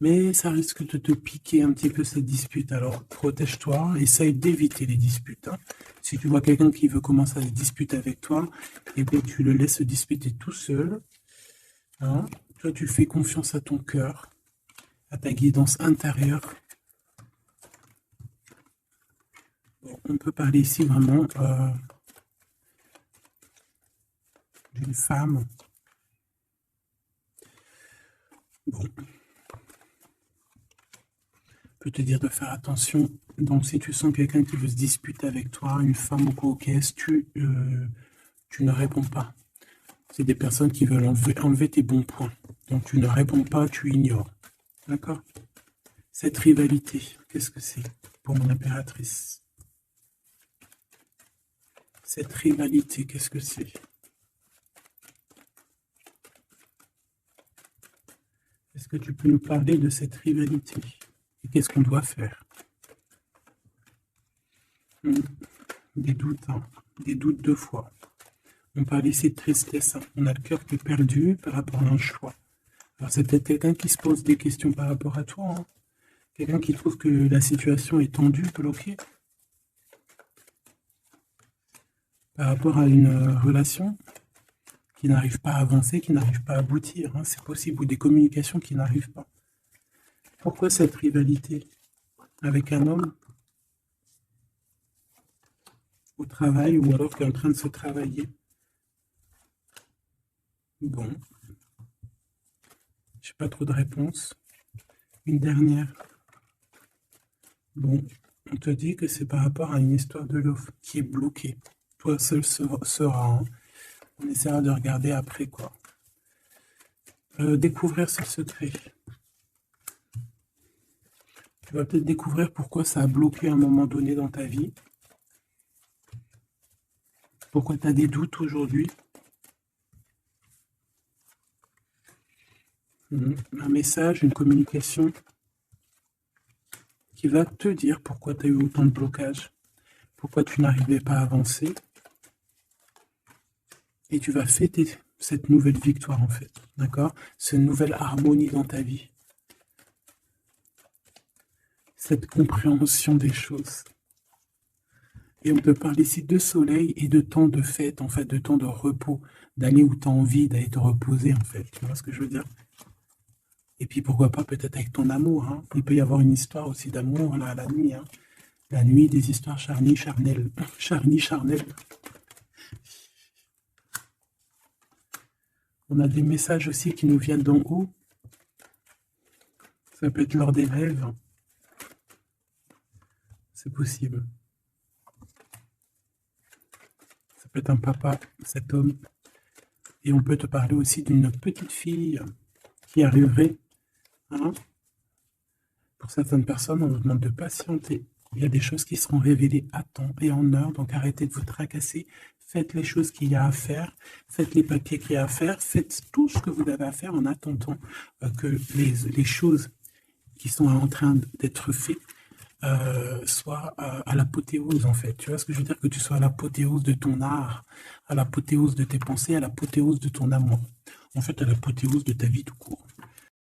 Mais ça risque de te piquer un petit peu cette dispute. Alors, protège-toi, essaye d'éviter les disputes. Hein. Si tu vois quelqu'un qui veut commencer à se disputer avec toi, eh bien, tu le laisses se disputer tout seul. Hein. Toi, tu fais confiance à ton cœur, à ta guidance intérieure. Bon, on peut parler ici vraiment d'une femme. Bon. Peut te dire de faire attention. Donc, si tu sens quelqu'un qui veut se disputer avec toi, une femme ou quoi, tu ne réponds pas. C'est des personnes qui veulent enlever tes bons points. Donc, tu ne réponds pas, tu ignores. D'accord? Cette rivalité, qu'est-ce que c'est pour mon impératrice? Cette rivalité, qu'est-ce que c'est? Est-ce que tu peux nous parler de cette rivalité? Et qu'est-ce qu'on doit faire? Des doutes, hein, des doutes deux fois. On parle ici de tristesse, hein. On a le cœur qui est perdu par rapport à un choix. Alors c'est peut-être quelqu'un qui se pose des questions par rapport à toi, hein. Quelqu'un qui trouve que la situation est tendue, bloquée, par rapport à une relation qui n'arrive pas à avancer, qui n'arrive pas à aboutir, hein. C'est possible, ou des communications qui n'arrivent pas. Pourquoi cette rivalité avec un homme au travail ou alors qui est en train de se travailler? Bon, j'ai pas trop de réponses. Une dernière. Bon, on te dit que c'est par rapport à une histoire de l'offre qui est bloquée. Toi seul sera. Hein. On essaiera de regarder après quoi. Découvrir ce secret. Tu vas peut-être découvrir pourquoi ça a bloqué à un moment donné dans ta vie. Pourquoi tu as des doutes aujourd'hui. Un message, une communication qui va te dire pourquoi tu as eu autant de blocages, pourquoi tu n'arrivais pas à avancer. Et tu vas fêter cette nouvelle victoire en fait, d'accord? Cette nouvelle harmonie dans ta vie. Cette compréhension des choses. Et on te parle ici de soleil et de temps de fête, en fait, de temps de repos, d'aller où tu as envie d'aller te reposer, en fait. Tu vois ce que je veux dire? Et puis pourquoi pas peut-être avec ton amour. Hein. Il peut y avoir une histoire aussi d'amour là, la nuit. Hein. La nuit, des histoires charnies, charnelles. Charnies, charnelles. On a des messages aussi qui nous viennent d'en haut. Ça peut être lors des rêves. C'est possible. peut être un papa, cet homme. Et on peut te parler aussi d'une petite fille qui arriverait. Hein. Pour certaines personnes, on vous demande de patienter. Il y a des choses qui seront révélées à temps et en heure, donc arrêtez de vous tracasser. Faites les choses qu'il y a à faire, faites les papiers qu'il y a à faire, faites tout ce que vous avez à faire en attendant que les choses qui sont en train d'être faites soient à l'apothéose, en fait. Tu vois ce que je veux dire? Que tu sois à l'apothéose de ton art, à l'apothéose de tes pensées, à l'apothéose de ton amour. En fait, à l'apothéose de ta vie tout court.